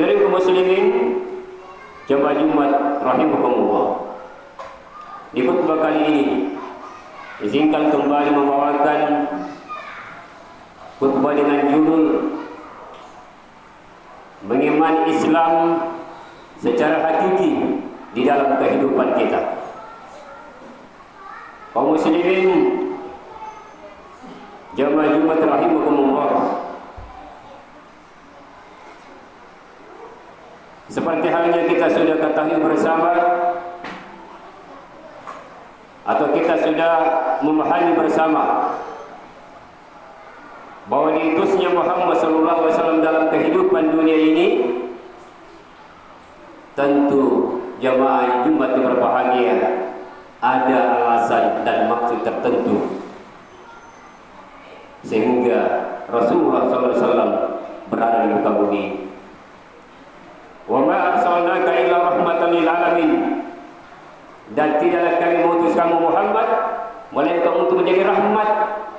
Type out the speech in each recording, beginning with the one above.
Hadirin kaum muslimin, jemaah Jumat rahimakumullah. Di khutbah kali ini izinkan kembali membawakan khutbah dengan judul Mengimani Islam secara hakiki di dalam kehidupan kita. Kaum muslimin, jemaah Jumat rahimakumullah, seperti halnya kita sudah ketahui bersama atau kita sudah memahami bersama bahwa diutusnya Muhammad SAW dalam kehidupan dunia ini, tentu jamaah Jumat yang berbahagia ada alasan dan maksud tertentu sehingga Rasulullah SAW berada di muka bumi. Wa ma arsalnaka illa rahmatan lil alamin, dan tidaklah kami mengutus kamu Muhammad melainkan untuk menjadi rahmat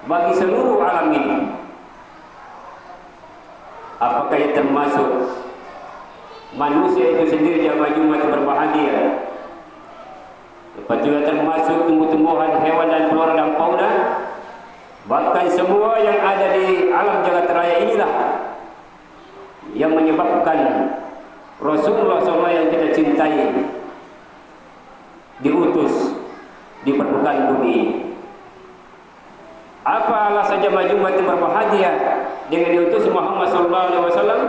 bagi seluruh alam ini. Apakah yang termasuk manusia itu sendiri jamaah Jumat berbahagia? Lepas juga termasuk tumbuh-tumbuhan, hewan dan flora dan fauna, bahkan semua yang ada di alam jagat raya inilah yang menyebabkan Rasulullah SAW yang kita cintai diutus di permukaan bumi ini. Apa alasan jemaah Jumat yang berbahagia dengan diutus Muhammad SAW?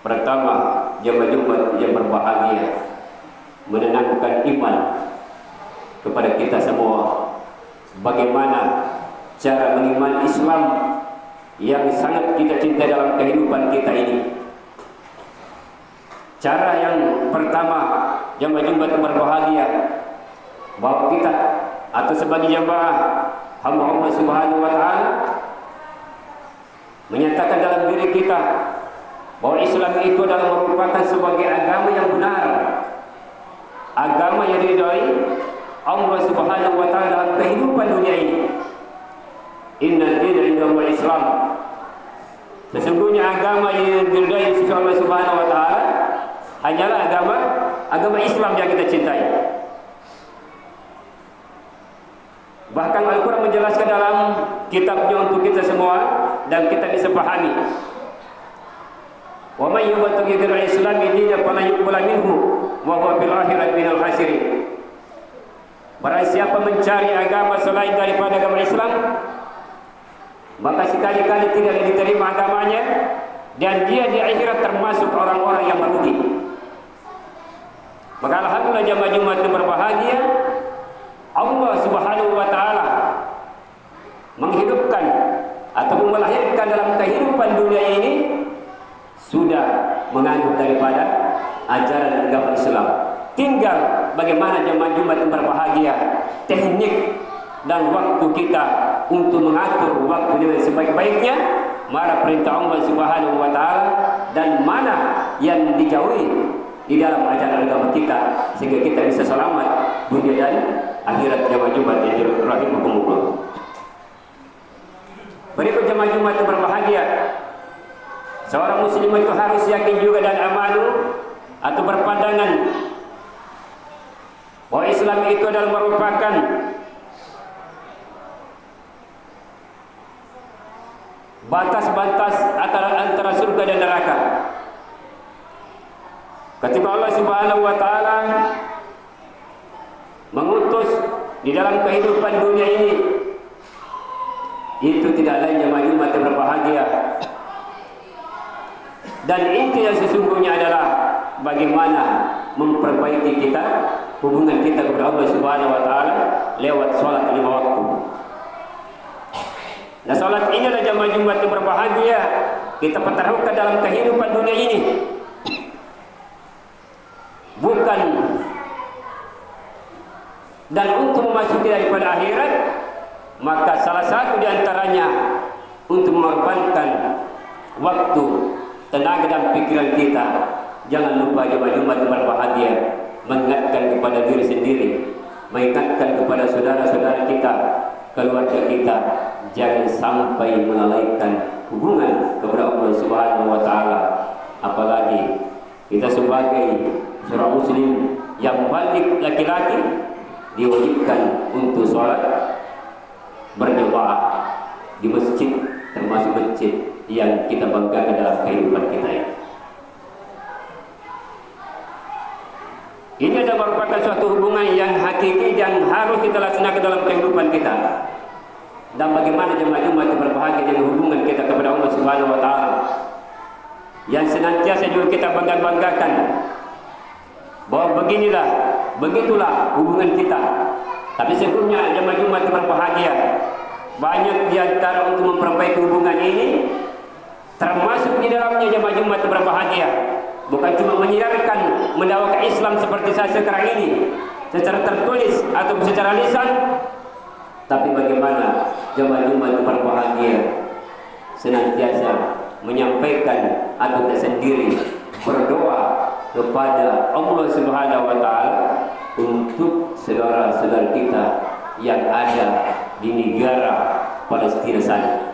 Pertama, jemaah Jumat yang berbahagia menanamkan iman kepada kita semua. Bagaimana cara mengimani Islam yang sangat kita cintai dalam kehidupan kita ini. Cara yang pertama, jemaah Jumat berbahagia bahwa kita atau sebagai jemaah hamba Allah Subhanahu wa taala menyatakan dalam diri kita bahwa Islam itu adalah merupakan sebagai agama yang benar, agama yang diridhai Allah Subhanahu wa taala dalam kehidupan dunia ini. Inna dina indallahi Islam. Sesungguhnya agama yang diridhai sisi Allah Subhanahu wa taala hanyalah agama Islam yang kita cintai. Bahkan Al-Quran menjelaskan dalam kitabnya untuk kita semua dan kita bisa pahami. Wa may yubtaghi ghayra al-islami dinan fala yuqbal minhu wa huwa fil akhirati minal khasirin. Barang siapa mencari agama selain daripada agama Islam, maka sekali-kali tidak diterima agamanya dan dia di akhirat termasuk orang-orang yang merugi. Maka alhamdulillah jemaah Jumat yang berbahagia, Allah Subhanahu wa taala menghidupkan atau melahirkan dalam kehidupan dunia ini sudah menganut daripada ajaran agama Islam. Tinggal bagaimana jemaah Jumat yang berbahagia, teknik dan waktu kita untuk mengatur waktu dengan sebaik-baiknya, mana perintah Allah Subhanahu wa taala dan mana yang dijauhi di dalam ajaran agama kita, sehingga kita bisa selamat dunia dan akhirat. Jemaah Jumat yang rahimakumullah. Berikut jemaah Jumat yang berbahagia, seorang muslim itu harus yakin juga dan amanu atau berpandangan bahwa Islam itu adalah merupakan batas-batas antara surga dan neraka. Ketika Allah Subhanahu wa taala mengutus di dalam kehidupan dunia ini, itu tidak lain jemaah Jumat yang berbahagia. Dan inti yang sesungguhnya adalah bagaimana memperbaiki kita, hubungan kita kepada Allah Subhanahu wa taala lewat salat 5 waktu. Nah, salat ini adalah jemaah Jumat yang berbahagia kita pertaruhkan dalam kehidupan dunia ini. Bukan dan untuk memasuki daripada akhirat, maka salah satu di antaranya untuk mengorbankan waktu, tenaga dan pikiran kita. Jangan lupa jemaah Jumat yang berbahagia mengingatkan kepada diri sendiri, mengingatkan kepada saudara-saudara kita, keluarga kita, jangan sampai melalaikan hubungan kepada Allah Subhanahu wa taala. Apalagi kita sebagai seorang muslim yang balik laki-laki diwajibkan untuk sholat berjamaah di masjid, termasuk masjid yang kita banggakan dalam kehidupan kita ini. Ini adalah merupakan suatu hubungan yang hakiki yang harus kita laksanakan dalam kehidupan kita. Dan bagaimana jemaah-jemaah itu berbahagia dengan hubungan kita kepada Allah Subhanahu wa taala, yang senantiasa juga kita banggakan bahwa begitulah hubungan kita. Tapi sesungguhnya jemaah-jemaah itu berbahagia. Banyak di antara untuk memperbaiki hubungan ini, termasuk di dalamnya jemaah-jemaah itu berbahagia. Bukan cuma menyiarkan mendakwakan Islam seperti saya sekarang ini secara tertulis atau secara lisan, tapi bagaimana jemaah-jemaah itu berbahagia senantiasa menyampaikan atau tersendiri berdoa kepada Allah Subhanahu wa taala untuk saudara-saudara kita yang ada di negara Palestina sana.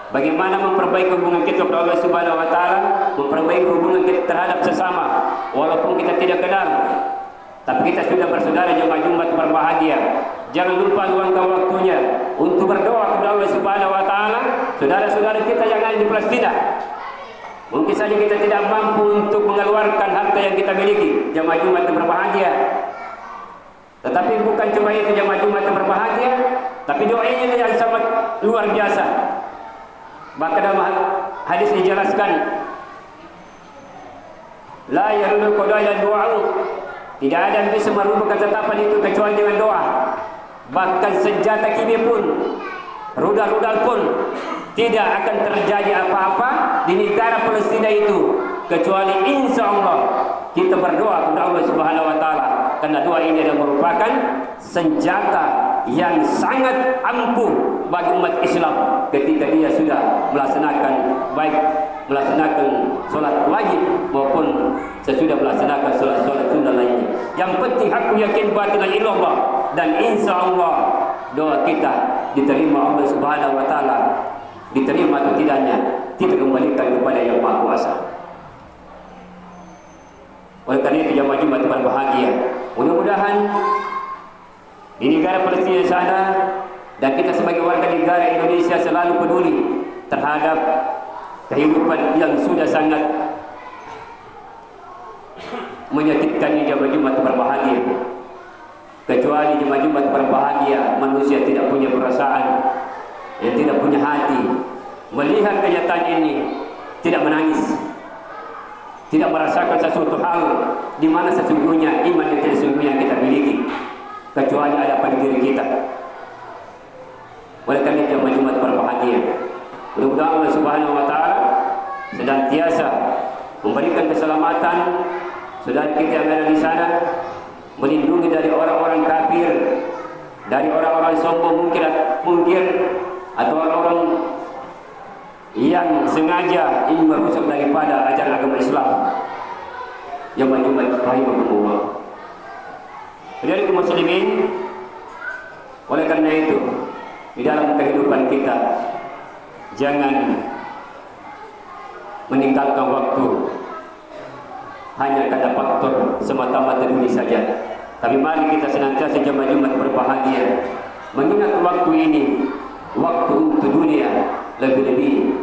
Bagaimana memperbaiki hubungan kita kepada Allah Subhanahu wa taala, memperbaiki hubungan kita terhadap sesama walaupun kita tidak kenal, tapi kita sudah bersaudara, jemaah-jemaah berbahagia. Jangan lupa luangkan waktunya untuk berdoa kepada Allah Subhanahu wa taala saudara-saudara kita yang ada di Palestina. Mungkin saja kita tidak mampu untuk mengeluarkan harta yang kita miliki, jemaah-jemaah berbahagia. Tetapi bukan cuma itu jemaah-jemaah berbahagia, tapi doanya yang sangat luar biasa. Maka dalam hadis dijelaskan, la yarudul qada ila du'a. Tidak ada yang bisa merubah ketetapan itu kecuali dengan doa. Bahkan senjata kimia pun, rudal-rudal pun tidak akan terjadi apa-apa di negara Palestina itu kecuali insya Allah kita berdoa kepada Allah Subhanahu wa taala, karena doa ini adalah merupakan senjata yang sangat ampuh bagi umat Islam ketika dia sudah melaksanakan sholat wajib maupun sesudah melaksanakan sholat sunnah lainnya. Yang penting aku yakin batilan ilallah, dan insya Allah doa kita diterima Allah Subhanahu wa taala. Diterima atau tidaknya kita kembalikan kepada Yang Maha Kuasa. Oleh karena itu jemaah-jemaah berbahagia, mudah-mudahan di negara Palestina sana dan kita sebagai warga negara Indonesia selalu peduli terhadap kehidupan yang sudah sangat menyakitkan ini. Jemaah-jemaah berbahagia, kecuali jemaah-jemaah berbahagia manusia tidak punya perasaan, yang tidak punya hati, melihat kenyataan ini tidak menangis, tidak merasakan sesuatu hal di mana sesungguhnya iman yang tidak sesungguhnya kita miliki, kecuali ada pada diri kita. Oleh karena itu jemaah berbahagia, mudah-mudahan Allah Subhanahu wa taala senantiasa memberikan keselamatan saudara kita yang ada di sana, melindungi dari orang-orang kafir, dari orang-orang sombong mungkin atau orang-orang yang sengaja ingin merusak daripada ajaran agama Islam. Yang majumlah rahimahumullah. Dari kaum muslimin, oleh karena itu di dalam kehidupan kita jangan meninggalkan waktu hanya karena faktor semata-mata dunia saja. Tapi mari kita senantiasa jemaah-jemaah berbahagia mengingat waktu ini, waktu untuk dunia, lebih-lebih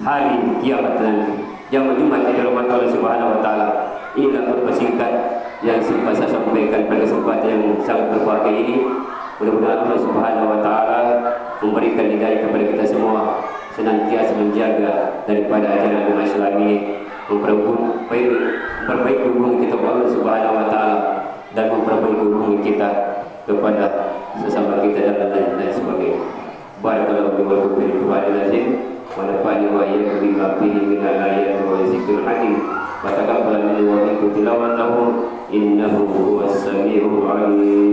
hari kiamat nanti. Jemaah-jemaah yang dirahmati Allah Subhanahu wa taala, inilah khutbah singkat yang sempat saya sampaikan pada kesempatan yang sangat berbahagia ini. Mudah-mudahan Allah Subhanahu wa taala memberikan hidayah kepada kita semua, senantiasa menjaga daripada ajaran agama Islam ini, memperbaiki hubungan kita kepada Allah Subhanahu wa taala, dan memperbaiki hubungan kita kepada sesama kita dan lain sebagainya. Barakallahu fi wa lakum wa nafa'ani wa iyyakum bima fihi min al-ayati wa dzikril hakim. Wa taqabbal minni wa minkum tilawatahu innahu huwas samiul 'alim.